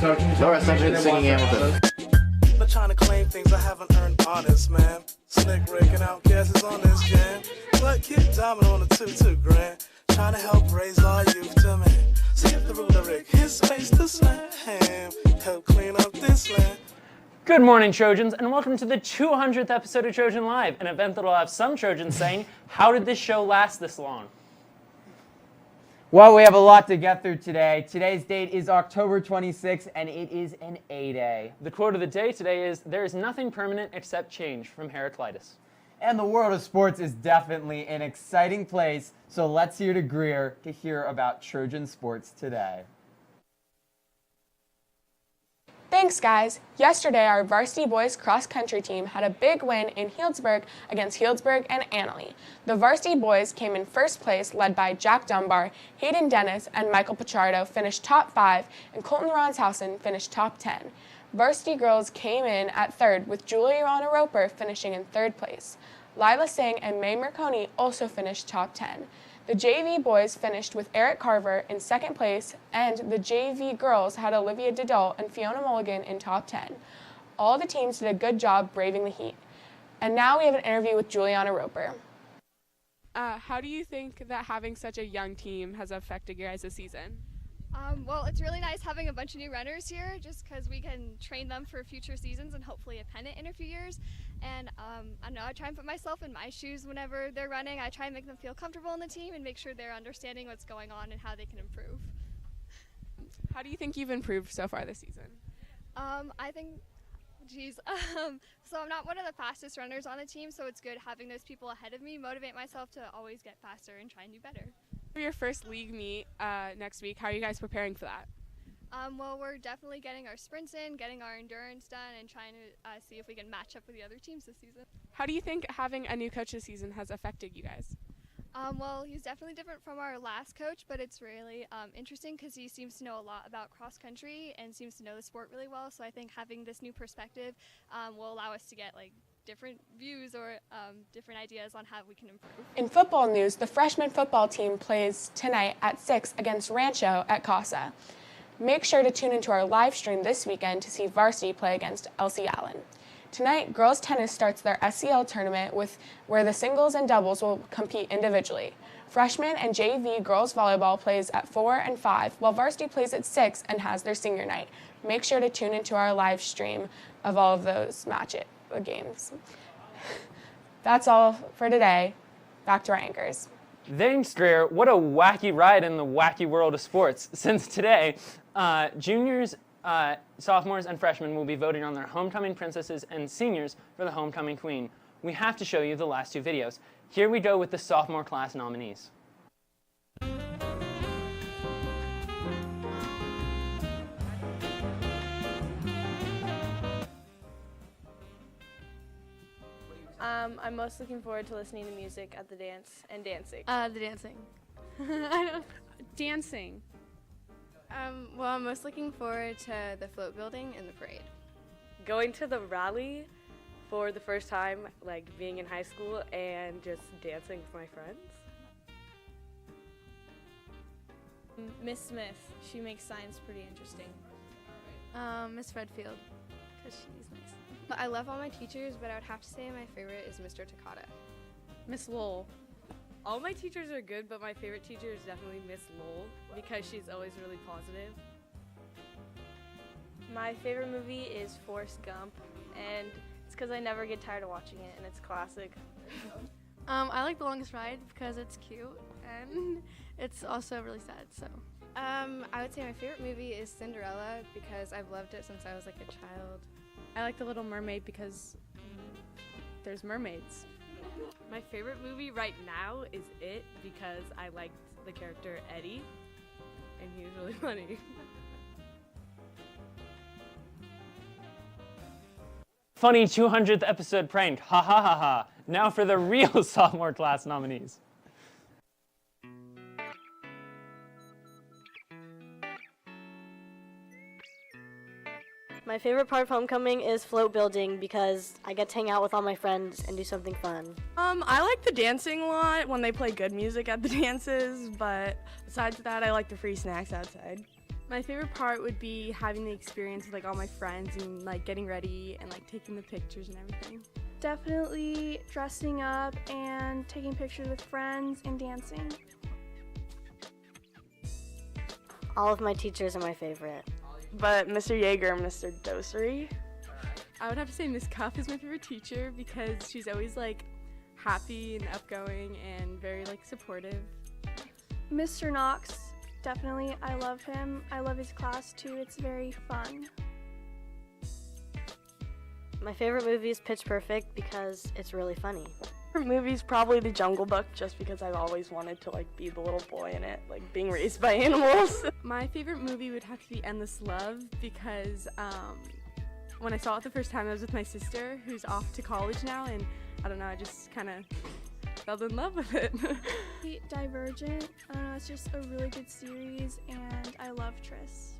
So can you tell Laura Sargent singing in with us. Not trying to claim things I haven't earned honest, man. Slick Rick and Outcast is on this jam. But Kid Diamond on the 2-2 grand. Trying to help raise our youth to man. Skip the ruler Rick, his space to slam. Help clean up this land. Good morning, Trojans, and welcome to the 200th episode of Trojan Live, an event that will have some Trojans saying, how did this show last this long? Well, we have a lot to get through today. Today's date is October 26th, and it is an A-Day. The quote of the day today is, there is nothing permanent except change, from Heraclitus. And the world of sports is definitely an exciting place, so let's hear to Greer to hear about Trojan sports today. Thanks, guys. Yesterday, our varsity boys cross-country team had a big win in Healdsburg against Healdsburg and Annalee. The varsity boys came in first place, led by Jack Dunbar, Hayden Dennis, and Michael Pichardo finished top 5, and Colton Ronshausen finished top 10. Varsity girls came in at third, with Julia Rana Roper finishing in third place. Lila Singh and May Marconi also finished top 10. The JV boys finished with Eric Carver in second place, and the JV girls had Olivia Didal and Fiona Mulligan in top 10. All the teams did a good job braving the heat. And now we have an interview with Juliana Roper. How do you think that having such a young team has affected your guys' season? Well, it's really nice having a bunch of new runners here just because we can train them for future seasons and hopefully a pennant in a few years. And I know I try and put myself in my shoes whenever they're running. I try and make them feel comfortable in the team and make sure they're understanding what's going on and how they can improve. How do you think you've improved so far this season? I think, so I'm not one of the fastest runners on the team, so it's good having those people ahead of me motivate myself to always get faster and try and do better. For your first league meet next week, how are you guys preparing for that? Well, we're definitely getting our sprints in, getting our endurance done, and trying to see if we can match up with the other teams this season. How do you think having a new coach this season has affected you guys? Well, he's definitely different from our last coach, but it's really interesting because he seems to know a lot about cross country and seems to know the sport really well. So I think having this new perspective will allow us to get different views or different ideas on how we can improve. In football news, the freshman football team plays tonight at 6 against Rancho at Casa. Make sure to tune into our live stream this weekend to see varsity play against Elsie Allen. Tonight, girls tennis starts their SCL tournament where the singles and doubles will compete individually. Freshman and JV girls volleyball plays at 4 and 5, while varsity plays at 6 and has their senior night. Make sure to tune into our live stream of all of those games. That's all for today. Back to our anchors. Thanks, Greer. What a wacky ride in the wacky world of sports. Since today, juniors, sophomores, and freshmen will be voting on their homecoming princesses and seniors for the homecoming queen. We have to show you the last two videos. Here we go with the sophomore class nominees. I'm most looking forward to listening to music at the dance and dancing. The dancing. Dancing. Well, I'm most looking forward to the float building and the parade. Going to the rally for the first time, being in high school and just dancing with my friends. Miss Smith, she makes science pretty interesting. Miss Redfield, because she's nice. I love all my teachers, but I would have to say my favorite is Mr. Takata. Miss Lowell. All my teachers are good, but my favorite teacher is definitely Miss Lowell because she's always really positive. My favorite movie is Forrest Gump, and it's because I never get tired of watching it, and it's classic. I like The Longest Ride because it's cute, and it's also really sad, so. I would say my favorite movie is Cinderella because I've loved it since I was a child. I like The Little Mermaid because there's mermaids. My favorite movie right now is It because I liked the character Eddie, and he was really funny. Funny 200th episode prank, ha ha ha ha. Now for the real sophomore class nominees. My favorite part of homecoming is float building because I get to hang out with all my friends and do something fun. I like the dancing a lot when they play good music at the dances, but besides that, I like the free snacks outside. My favorite part would be having the experience with like all my friends and like getting ready and like taking the pictures and everything. Definitely dressing up and taking pictures with friends and dancing. All of my teachers are my favorite. But Mr. Yeager and Mr. Dosery. I would have to say Miss Cuff is my favorite teacher because she's always like happy and outgoing and very like supportive. Mr. Knox, definitely. I love him. I love his class too. It's very fun. My favorite movie is Pitch Perfect because it's really funny. Favorite movie's probably The Jungle Book, just because I've always wanted to like be the little boy in it, like being raised by animals. My favorite movie would have to be Endless Love because when I saw it the first time, I was with my sister who's off to college now, and I don't know, I just kind of fell in love with it. Divergent. I don't know, it's just a really good series, and I love Tris.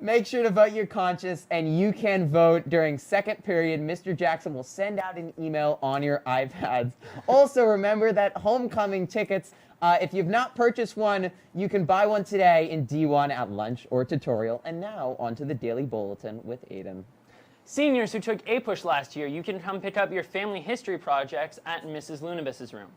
Make sure to vote your conscience, and you can vote during second period. Mr. Jackson will send out an email on your iPads. Also, remember that homecoming tickets, if you've not purchased one, you can buy one today in D1 at lunch or tutorial. And now, onto the Daily Bulletin with Aiden. Seniors who took A-Push last year, you can come pick up your family history projects at Mrs. Lunabis's room.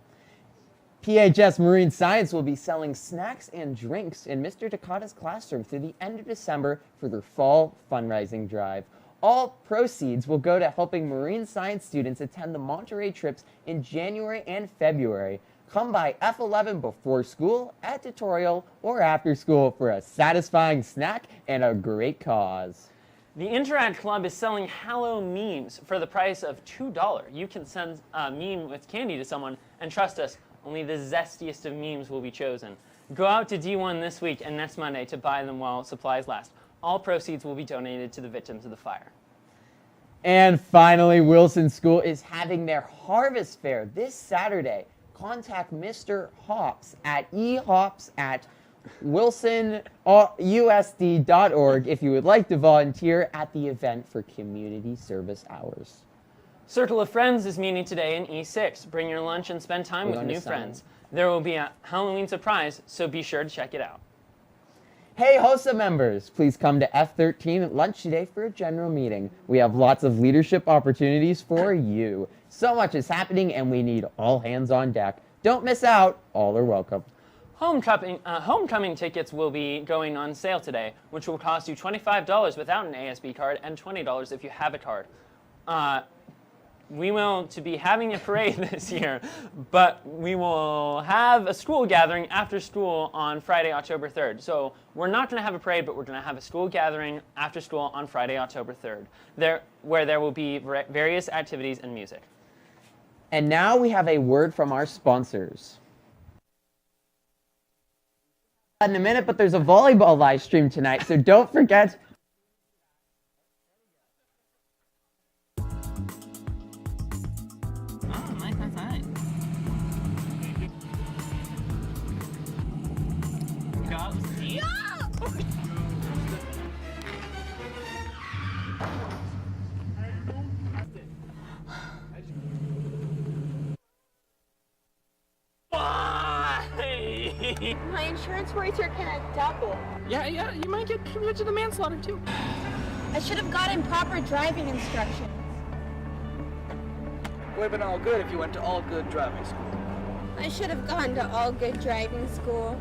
PHS Marine Science will be selling snacks and drinks in Mr. Takata's classroom through the end of December for their fall fundraising drive. All proceeds will go to helping marine science students attend the Monterey trips in January and February. Come by F11 before school, at tutorial, or after school for a satisfying snack and a great cause. The Interact Club is selling Hallow memes for the price of $2. You can send a meme with candy to someone, and trust us, only the zestiest of memes will be chosen. Go out to D1 this week and next Monday to buy them while supplies last. All proceeds will be donated to the victims of the fire. And finally, Wilson School is having their Harvest Fair this Saturday. Contact Mr. Hops at ehops@wilsonusd.org if you would like to volunteer at the event for community service hours. Circle of Friends is meeting today in E6. Bring your lunch and spend time with new friends. There will be a Halloween surprise, so be sure to check it out. Hey HOSA members, please come to F13 at lunch today for a general meeting. We have lots of leadership opportunities for you. So much is happening and we need all hands on deck. Don't miss out, all are welcome. Homecoming tickets will be going on sale today, which will cost you $25 without an ASB card and $20 if you have a card. We will be having a parade this year, but we will have a school gathering after school on Friday, October 3rd. So we're not going to have a parade, but we're going to have a school gathering after school on Friday, October 3rd, where there will be various activities and music. And now we have a word from our sponsors. In a minute, but there's a volleyball live stream tonight, so don't forget. My insurance rates are kind of double. Yeah, you might get convicted of manslaughter too. I should have gotten proper driving instructions. Would have been all good if you went to all good driving school. I should have gone to all good driving school.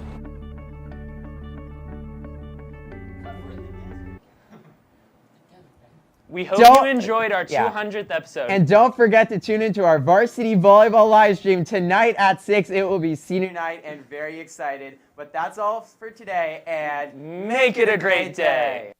We hope you enjoyed our 200th episode. And don't forget to tune into our varsity volleyball live stream tonight at 6. It will be senior night and very excited. But that's all for today, and make it a great day.